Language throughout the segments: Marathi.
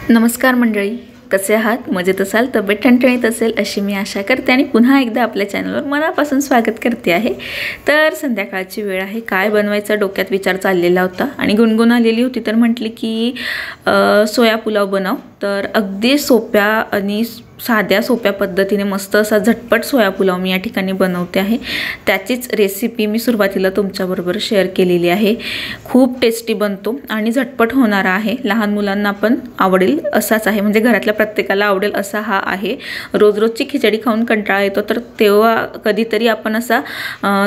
नमस्कार मंडळी, कसे आहात? मजेत असाल, तब्येत ठणठणीत असेल अशी मी आशा करते आणि पुन्हा एकदा आपल्या चॅनलवर मनापासून स्वागत करते आहे। तर संध्याकाळची वेळ आहे, काय बनवायचा डोक्यात विचार चाललेला होता आणि गुणगुण आलेली होती, तर म्हटली की सोया पुलाव बनव। तर अगदी सोप्या आणि साध्या सोप्या पद्धतीने मस्त असा झटपट सोया पुलाव मी या ठिकाणी बनवते आहे। त्याचीच रेसिपी मी सुरुवातीला तुमच्याबरोबर शेअर केलेली आहे। खूप टेस्टी बनतो आणि झटपट होणारा आहे, लहान मुलांना पण आवडेल असाच आहे, म्हणजे घरातल्या प्रत्येकाला आवडेल असा हा आहे। रोज रोजची खिचडी खाऊन कंटाळा येतो, तर तेव्हा कधीतरी आपण असा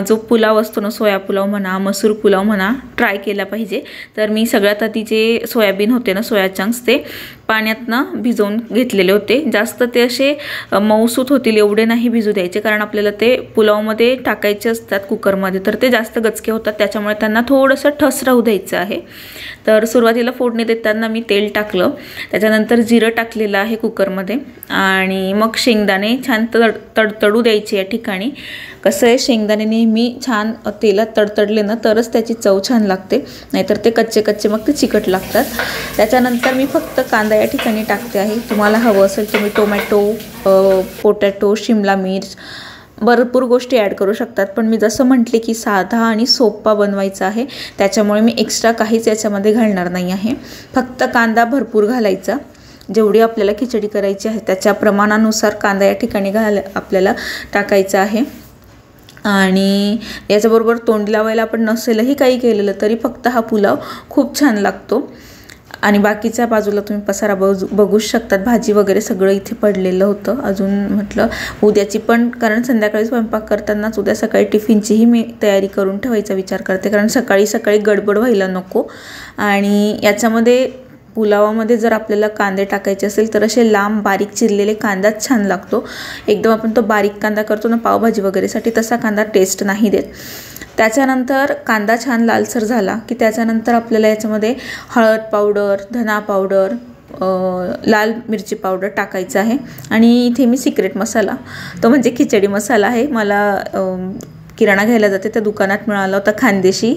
जो पुलाव असतो ना, सोया पुलाव म्हणा, मसूर पुलाव म्हणा, ट्राय केला पाहिजे। तर मी सगळ्यात आधी जे सोयाबीन होते ना, सोया चंक्स, ते पाण्यातनं भिजवून घेतलेले होते। जास्त ते असे मऊसूत होतील एवढे नाही भिजू द्यायचे, कारण आपल्याला ते पुलावमध्ये टाकायचे असतात कुकरमध्ये, तर ते जास्त गचके होतात, त्याच्यामुळे त्यांना थोडंसं ठस राहू द्यायचं आहे। तर सुरुवातीला फोडणी देताना मी तेल टाकलं, त्याच्यानंतर जिरं टाकलेलं आहे कुकरमध्ये आणि मग शेंगदाणे छान तडतडू द्यायचे। या ठिकाणी कसं आहे, शेंगदाणे नेहमी छान तेलात तडतडले ना तरच त्याची चव छान लागते, नाहीतर ते कच्चे कच्चे मग ते चिकट लागतात। त्याच्यानंतर मी फक्त कांदा या ठिकाणी टाकते आहे। तुम्हाला हवं असेल तुम्ही टोमॅटो, पोटॅटो, शिमला मिर्च, भरपूर गोष्टी ॲड करू शकतात, पण मी जसं म्हटले की साधा आणि सोपा बनवायचा आहे, त्याच्यामुळे मी एक्स्ट्रा काहीच याच्यामध्ये घालणार नाही आहे। फक्त कांदा भरपूर घालायचा, जेवढी आपल्याला खिचडी करायची आहे त्याच्या प्रमाणानुसार कांदा या ठिकाणी आपल्याला टाकायचा आहे। आणि याच्याबरोबर तोंड लावायला आपण नसेलही काही केलेलं तरी फक्त हा पुलाव खूप छान लागतो। आणि बाकीच्या बाजूला तुम्ही पसारा बघू शकतात, भाजी वगैरे सगळं इथे पडलेलं होतं। अजून म्हटलं उद्याची पण, कारण संध्याकाळी स्वयंपाक करतानाच उद्या सकाळी टिफिनचीही मी तयारी करून ठेवायचा विचार करते, कारण सकाळी सकाळी गडबड व्हायला नको। आणि याच्यामध्ये पुलावामध्ये जर आपल्याला कांदे टाकायचे असेल तर असे लांब बारीक चिरलेले कांदाच छान लागतो। एकदम आपण तो बारीक कांदा करतो ना पावभाजी वगैरेसाठी, तसा कांदा टेस्ट नाही देत। त्याच्यानंतर कांदा छान लालसर झाला की त्याच्यानंतर आपल्याला याच्यामध्ये हळद पावडर, धना पावडर, लाल मिरची पावडर टाकायचं आहे। आणि इथे मी सिक्रेट मसाला, तो म्हणजे खिचडी मसाला आहे, मला किराणा घ्यायला जाते त्या दुकानात मिळाला होता, खानदेशी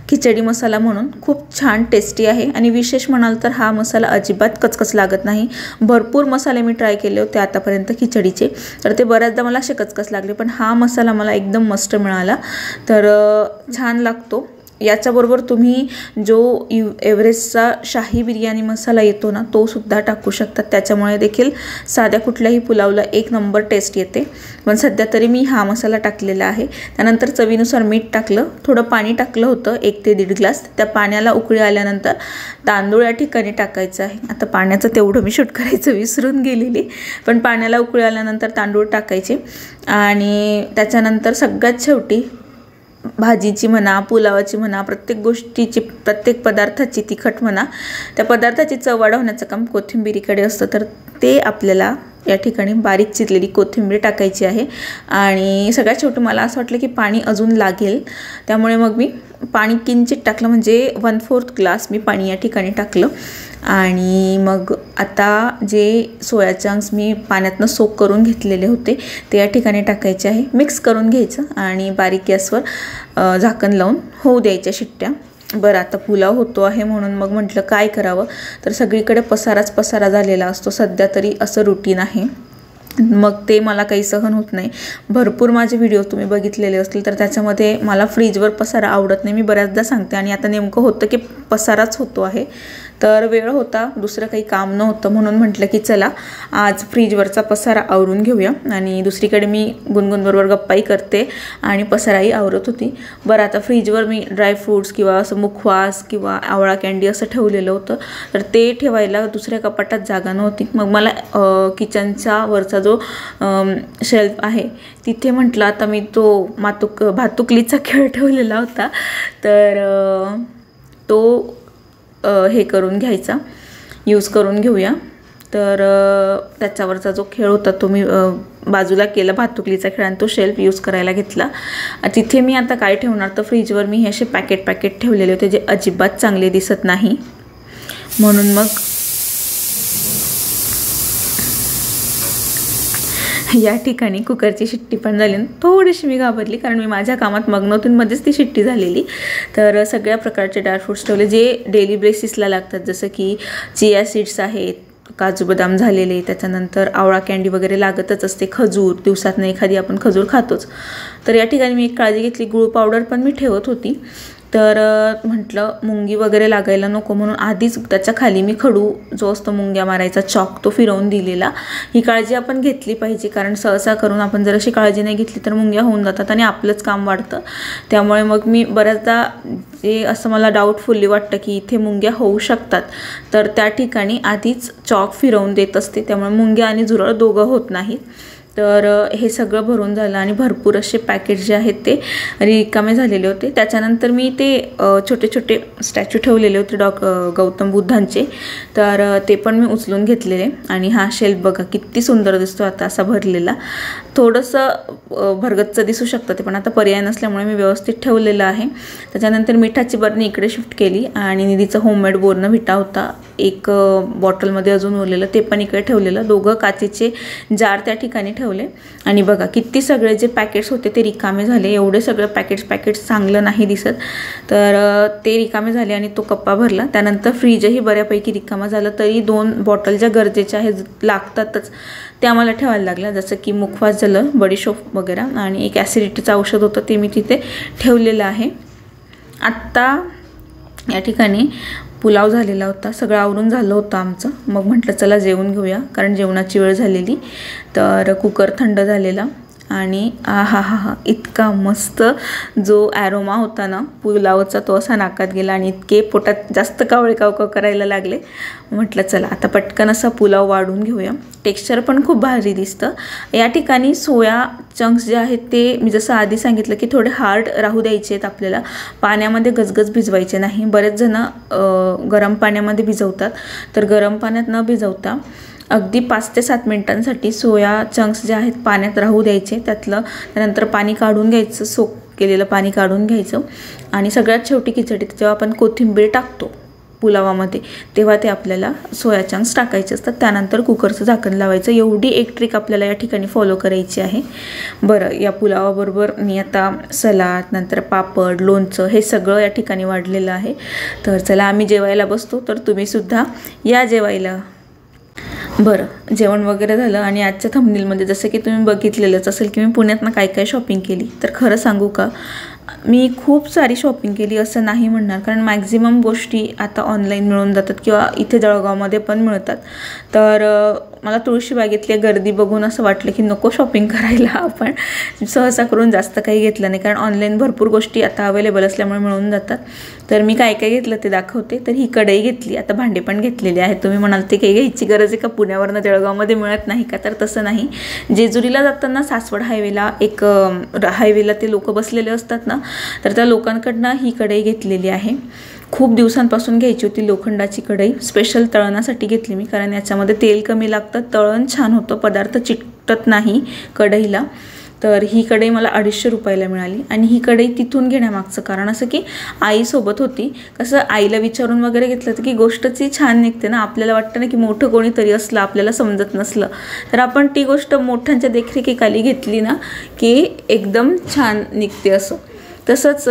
खिचडी मसाला म्हणून, खूप छान टेस्टी आहे। आणि विशेष म्हणाल तर हा मसाला अजिबात कचकच लागत नाही। भरपूर मसाले मी ट्राय केले होते आतापर्यंत खिचडीचे, तर ते बऱ्याचदा मला असे कचकच लागले, पण हा मसाला मला एकदम मस्त मिळाला, तर छान लागतो। याच्याबरोबर तुम्ही जो एव्हरेस्टचा शाही बिर्याणी मसाला येतो ना, तो सुद्धा टाकू शकतात, त्याच्यामुळे देखील साध्या कुठल्याही पुलावला एक नंबर टेस्ट येते। पण सध्या तरी मी हा मसाला टाकलेला आहे। त्यानंतर चवीनुसार मीठ टाकलं, थोडं पाणी टाकलं होतं 1 ते 1.5 ग्लास। त्या पाण्याला उकळी आल्यानंतर तांदूळ या ठिकाणी टाकायचं आहे। आता पाण्याचं तेवढं मी शूट करायचं विसरून गेलेली, पण पाण्याला उकळी आल्यानंतर तांदूळ टाकायचे। आणि त्याच्यानंतर सगळ्यात शेवटी भाजीची म्हणा, पुलावाची म्हणा, प्रत्येक गोष्टीची, प्रत्येक पदार्थाची, तिखट म्हणा, त्या पदार्थाची चव वाढवण्याचं काम कोथिंबिरीकडे असतं, तर ते आपल्याला या ठिकाणी बारीक चिरलेली कोथिंबीर टाकायची आहे। आणि सगळ्यात शेवटी मला असं वाटलं की पाणी अजून लागेल, त्यामुळे मग मी पाणी किंचित टाकलं, म्हणजे 1/4 ग्लास मी पाणी या ठिकाणी टाकलं। आणि मग आता जे सोया चंक्स मी पाण्यातनं सोक करून घेतलेले होते ते या ठिकाणी टाकायचे आहे, मिक्स करून घ्यायचं आणि बारीक गॅसवर झाकण लावून होऊ द्यायच्या शिट्ट्या। बरं, आता पुलाव होतो आहे म्हणून मग म्हटलं काय करावं, तर सगळीकडे पसाराच पसारा झालेला असतो सध्या तरी, असं रुटीन आहे, मग ते मला काही सहन होत नाही। भरपूर माझे व्हिडिओ तुम्ही बघितलेले असतील तर त्याच्यामध्ये मला फ्रीजवर पसारा आवडत नाही, मी बऱ्याचदा सांगते, आणि आता नेमकं होतं की पसाराच होतो आहे। तर वेळ होता, दुसरं काही काम नव्हतं, म्हणून म्हटलं की चला आज फ्रीजवरचा पसारा आवरून घेऊया। आणि दुसरीकडे मी गुणगुणबरोबर गप्पाही करते आणि पसाराही आवरत होती। बरं, आता फ्रीजवर मी ड्रायफ्रूट्स किंवा असं मुखवास किंवा आवळा कँडी असं ठेवलेलं होतं, तर ते ठेवायला दुसऱ्या कपाटात जागा नव्हती। मग मला किचनचा वरचा जो शेल्फ आहे तिथे म्हटलं आता मी तो भातुकलीचा खेळ ठेवलेला होता, तर तो हे करून घ्यायचा, यूज करून घेऊया। तर त्याच्यावरचा जो खेळ होता तो मी बाजूला केला, भातुकलीचा खेळ, आणि तो शेल्फ यूज करायला घेतला. तिथे मी आता काय ठेवणार, तर फ्रीजवर मी हे असे पॅकेट ठेवलेले होते जे अजिबात चांगले दिसत नाही, म्हणून मग या ठिकाणी कुकरची शिट्टी पण झाली. थोडीशी मी घाबरली कारण मी माझ्या कामात मग्न होती, मध्येच ती शिट्टी झालेली. तर सगळ्या प्रकारचे ड्रायफ्रूट्स ठेवले जे डेली बेसिसला लागतात, जसं की चिया सीड्स आहेत, काजू बदाम झालेले, त्याच्यानंतर आवळा कँडी वगैरे लागतच असते, खजूर दिवसातनं एखादी आपण खजूर खातोच. तर या ठिकाणी मी एक काळजी घेतली, गुळ पावडर पण मी ठेवत होती. तर म्हटलं मुंगी वगैरे लागायला नको म्हणून आधीच त्याच्या खाली मी खडू जो असतो मुंग्या मारायचा चॉक तो फिरवून दिलेला. ही काळजी आपण घेतली पाहिजे, कारण सहसा करून आपण जर अशी काळजी नाही घेतली तर मुंग्या होऊन जातात आणि आपलंच काम वाढतं. त्यामुळे मग मी बऱ्याचदा जे असं मला डाऊटफुल्ली वाटतं की इथे मुंग्या होऊ शकतात, तर त्या ठिकाणी आधीच चॉक फिरवून देत असते, त्यामुळे मुंग्या आणि झुरळ दोघं होत नाहीत. तर हे सगळं भरून झालं आणि भरपूर असे पॅकेट जे आहेत ते रिकामे झालेले होते. त्याच्यानंतर मी ते छोटे छोटे स्टॅच्यू ठेवलेले होते गौतम बुद्धांचे, तर ते पण मी उचलून घेतलेले. आणि हा शेल्फ बघा किती सुंदर दिसतो आता असा भरलेला. थोडंसं भरगच्च दिसू शकतं ते, पण आता पर्याय नसल्यामुळे मी व्यवस्थित ठेवलेलं आहे. त्याच्यानंतर मिठाची बरणी इकडे शिफ्ट केली आणि निधीचं होममेड बोर्नव्हिटा होता एक बॉटलमध्ये अजून उरलेलं, ते पण इकडे ठेवलेलं. दोघं काचेचे जार त्या ठिकाणी ठेवले. आणि बघा किती सगळे जे पॅकेट्स होते ते रिकामे झाले. एवढे सगळे पॅकेट्स चांगलं नाही दिसत, तर ते रिकामे झाले आणि तो कप्पा भरला. त्यानंतर फ्रीजही बऱ्यापैकी रिकामा झालं, तरी 2 बॉटल ज्या गरजेच्या आहेत लागतातच त्या मला ठेवायला लागल्या, जसं की मुखवास झालं, बडीशोप वगैरे, आणि एक ॲसिडिटीचं औषध होतं ते मी तिथे ठेवलेलं आहे. आत्ता या ठिकाणी पुलाव झालेला होता, सगळं आवरून झालं होतं आमचं. मग म्हटलं चला जेवून घेऊया, कारण जेवणाची वेळ झालेली. तर कुकर थंड झालेला आणि हा इतका मस्त जो ॲरोमा होता ना पुलावचा तो असा नाकात गेला आणि इतके पोटात जास्त कावळे कावकाव करायला लागले. म्हटलं चला आता पटकन असा पुलाव वाढून घेऊया. टेक्स्चर पण खूप भारी दिसतं. या ठिकाणी सोया चंक्स जे आहेत ते मी जसं आधी सांगितलं की थोडे हार्ड राहू द्यायचे आहेत आपल्याला, पाण्यामध्ये गजगज भिजवायचे नाही. बरेच जण गरम पाण्यामध्ये भिजवतात, तर गरम पाण्यात न भिजवता अगदी 5 ते 7 मिनिटांसाठी सोया चंक्स जे आहेत पाण्यात राहू द्यायचे. त्यानंतर पाणी काढून घ्यायचं, सोक केलेलं पाणी काढून घ्यायचं. आणि सगळ्यात शेवटी खिचडीत जेव्हा आपण कोथिंबीर टाकतो पुलावामध्ये तेव्हा ते आपल्याला सोया चंक्स टाकायचे असतात. त्यानंतर कुकरचं झाकण लावायचं. एवढी एक ट्रिक आपल्याला या ठिकाणी फॉलो करायची आहे. बरं, या पुलावाबरोबर मी आता सलाद, नंतर पापड, लोणचं हे सगळं या ठिकाणी वाढलेलं आहे. तर चला आम्ही जेवायला बसतो, तर तुम्हीसुद्धा या जेवायला. बरं, जेवण वगैरे झालं आणि आजच्या थंबनेलमध्ये जसं की तुम्ही बघितलेलंच असेल की मी पुण्यातनं काय शॉपिंग केली. तर खरं सांगू का, मी खूप सारी शॉपिंग केली असं नाही म्हणणार, कारण मॅक्झिमम गोष्टी आता ऑनलाईन मिळून जातात किंवा इथे जळगावमध्ये पण मिळतात. तर मला तुळशीबागेतली गर्दी बघून असं वाटलं की नको शॉपिंग करायला. आपण सहसा करून जास्त काही घेतलं नाही, कारण ऑनलाईन भरपूर गोष्टी आता अवेलेबल असल्यामुळे मिळून जातात. तर मी काय घेतलं ते दाखवते. तर ही कढई घेतली, आता भांडे पण घेतलेले आहेत. तुम्ही म्हणाल ते काही घ्यायची गरज आहे का, पुण्यावरनं जळगावमध्ये मिळत नाही का, तर तसं नाही. जेजुरीला जाताना सासवड हायवेला ते लोक बसलेले असतात ना, तर त्या लोकांकडनं ही कढई घेतलेली आहे. खूप दिवसांपासून घ्यायची होती लोखंडाची कढई. स्पेशल तळणासाठी घेतली मी, कारण याच्यामध्ये तेल कमी लागतं, तळण छान होतं, पदार्थ चिकटत नाही कढईला. तर ही कढई मला 250 रुपयाला मिळाली. आणि ही कढई तिथून घेण्यामागचं कारण असं की आईसोबत होती. कसं आईला विचारून वगैरे घेतलं तर की गोष्टची छान निघते ना. आपल्याला वाटतं ना की मोठं कोणीतरी असलं, आपल्याला समजत नसलं तर आपण ती गोष्ट मोठ्यांच्या देखरेखीखाली घेतली ना की एकदम छान निघते असं. तसंच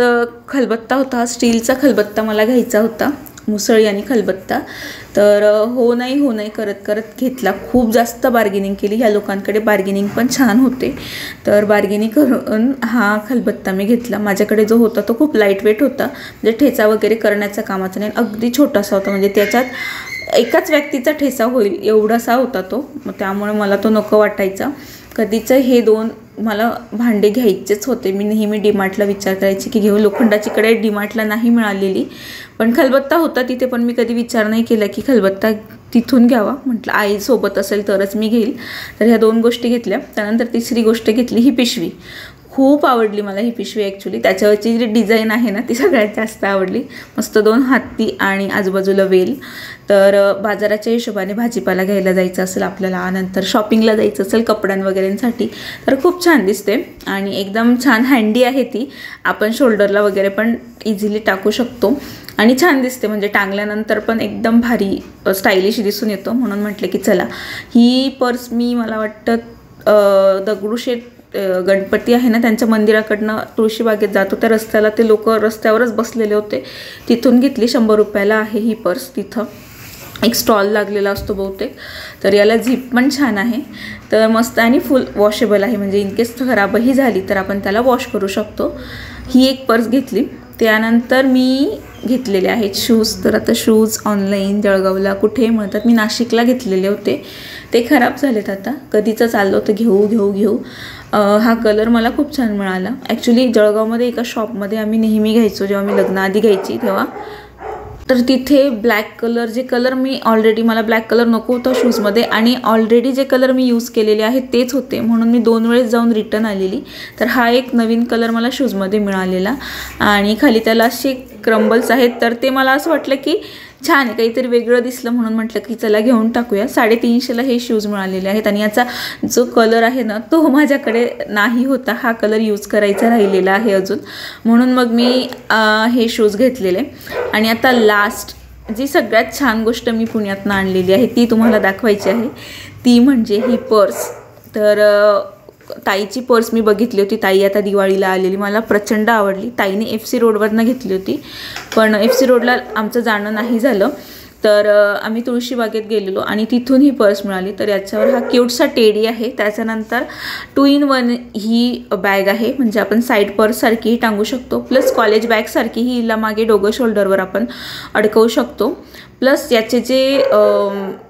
खलबत्ता होता, स्टीलचा खलबत्ता मला घ्यायचा होता, मुसळी आणि खलबत्ता. तर हो नाही करत घेतला. खूप जास्त बार्गेनिंग केली. ह्या लोकांकडे बार्गेनिंग पण छान होते, तर बार्गेनिंग करून हा खलबत्ता मी घेतला. माझ्याकडे जो होता तो खूप लाईट वेट होता, म्हणजे ठेचा वगैरे करण्याचा कामाचा नाही, अगदी छोटासा होता, म्हणजे त्याच्यात एकाच व्यक्तीचा ठेचा होईल एवढासा होता तो. मग त्यामुळे मला तो नको वाटायचा. कधीच हे 2 मला भांडे घ्यायचेच होते. मी नेहमी डीमार्टला विचार करायची की घेऊ. लोखंडाची कढई डीमार्टला नाही मिळालेली, पण खलबत्ता होता तिथे, पण मी कधी विचार नाही केला की खलबत्ता तिथून घ्यावा. म्हटलं आईसोबत असेल तरच मी घेईल. तर ह्या 2 गोष्टी घेतल्या. त्यानंतर तिसरी गोष्ट घेतली ही पिशवी. खूप आवडली मला ही पिशवी ॲक्च्युली. त्याच्यावरची जी डिझाईन आहे ना ती सगळ्यात जास्त आवडली. मस्त 2 हत्ती आणि आजूबाजूला वेल. तर बाजाराच्या हिशोबाने भाजीपाला घ्यायला जायचं असेल आपल्याला, नंतर शॉपिंगला जायचं असेल कपड्यां वगैरेंसाठी तर खूप छान दिसते आणि एकदम छान हँडी आहे ती. आपण शोल्डरला वगैरे पण इझिली टाकू शकतो आणि छान दिसते, म्हणजे टांगल्यानंतर पण एकदम भारी स्टायलिश दिसून येतो. म्हणून म्हटलं की चला ही पर्स मी, मला वाटतं दगडूशेठ गणपती आहे ना त्यांच्या मंदिराकडनं तुळशीबागेत जातो त्या रस्त्याला, ते लोक रस्त्यावरच बसलेले होते, तिथून घेतली. 100 रुपयाला आहे ही पर्स. तिथं एक स्टॉल लागलेला असतो बहुतेक. तर याला झिप पण छान आहे, तर मस्त आणि फुल वॉशेबल आहे, म्हणजे इनकेस खराबही झाली तर आपण त्याला वॉश करू शकतो. ही एक पर्स घेतली. त्यानंतर मी घेतलेले आहेत शूज. तर आता शूज ऑनलाईन जळगावला कुठे मिळतात, मी नाशिकला घेतलेले होते, ते खराब झालेत आता. कधीचं चाललं होतं घेऊ. हा कलर मला खूप छान मिळाला. ॲक्च्युली जळगावमध्ये एका शॉपमध्ये आम्ही नेहमी घ्यायचो, जेव्हा मी लग्नाआधी घ्यायची तेव्हा. तर तिथे ब्लॅक कलर, जे कलर मी ऑलरेडी, मला ब्लॅक कलर नको होता शूजमध्ये आणि ऑलरेडी जे कलर मी यूज केलेले आहेत तेच होते, म्हणून मी 2 वेळेस जाऊन रिटर्न आलेली. तर हा एक नवीन कलर मला शूजमध्ये मिळालेला आणि खाली त्याला असे क्रम्बल्स आहेत. तर ते मला असं वाटलं की छान आहे, काहीतरी वेगळं दिसलं म्हणून म्हटलं की चला घेऊन टाकूया. 350ला हे शूज मिळालेले आहेत आणि याचा जो कलर आहे ना तो माझ्याकडे नाही होता, हा कलर यूज करायचा राहिलेला आहे अजून, म्हणून मग मी हे शूज घेतलेले. आणि आता लास्ट जी सगळ्यात छान गोष्ट मी पुण्यातनं आणलेली आहे ती तुम्हाला दाखवायची आहे, ती म्हणजे ही पर्स. तर ताईची पर्स मी बघितली होती, ताई आता दिवाळीला आलेली, मला प्रचंड आवडली. ताईने FC रोडवरनं घेतली होती, पण FC रोडला आमचं जाणं नाही झालं. तर आम्ही तुळशीबागेत गेलेलो आणि तिथून ही पर्स मिळाली. तर याच्यावर हा क्यूटसा टेडी आहे. त्याच्यानंतर 2 in 1 ही बॅग आहे, म्हणजे आपण साईड पर्ससारखीही टांगू शकतो, प्लस कॉलेज बॅगसारखी ही हिला मागे डोगं शोल्डरवर आपण अडकवू शकतो. प्लस याचे जे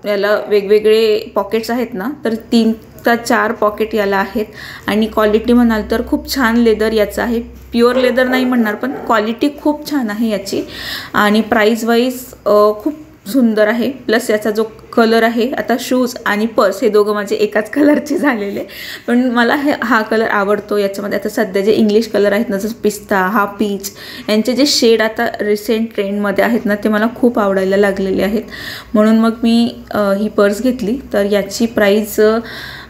याला वेगवेगळे पॉकेट्स आहेत ना, तर 3 ते 4 पॉकेट याला आहेत. आणि क्वालिटी म्हणाल तर खूप छान लेदर याचं आहे. प्युअर लेदर नाही म्हणणार, पण क्वालिटी खूप छान आहे याची आणि प्राईज वाईज खूप सुंदर आहे. प्लस याचा जो कलर आहे, आता शूज आणि पर्स हे दोघं माझे एकाच कलरचे झालेले, पण मला हा कलर आवडतो. याच्यामध्ये आता सध्या जे इंग्लिश कलर आहेत ना, जसं पिस्ता, हा पीच, यांचे जे शेड आता रिसेंट ट्रेंडमध्ये आहेत ना ते मला खूप आवडायला लागलेले आहेत, म्हणून मग मी ही पर्स घेतली. तर याची प्राईज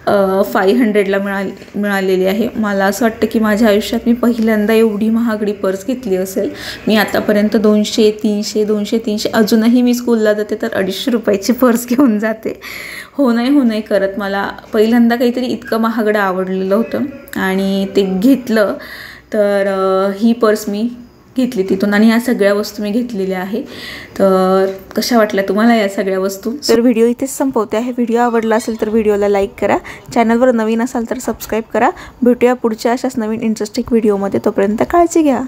500ला मिळालेली आहे. मला असं वाटतं की माझ्या आयुष्यात मी पहिल्यांदा एवढी महागडी पर्स घेतली असेल. मी आतापर्यंत 200, 300 अजूनही मी स्कूलला जाते तर 250 रुपयाची पर्स घेऊन जाते. हो नाही करत. मला पहिल्यांदा काहीतरी इतकं महागडं आवडलेलं होतं आणि ते घेतलं. तर ही पर्स मी घेतली तिथून आणि ह्या सगळ्या वस्तू मी घेतलेल्या आहे. तर कशा वाटल्या तुम्हाला या सगळ्या वस्तू? तर व्हिडिओ इथेच संपवते आहे. व्हिडिओ आवडला असेल तर व्हिडिओला लाईक करा, चॅनलवर नवीन असाल तर सबस्क्राईब करा. भेटूया पुढच्या अशाच नवीन इंटरेस्टिंग व्हिडिओमध्ये. तोपर्यंत काळजी घ्या.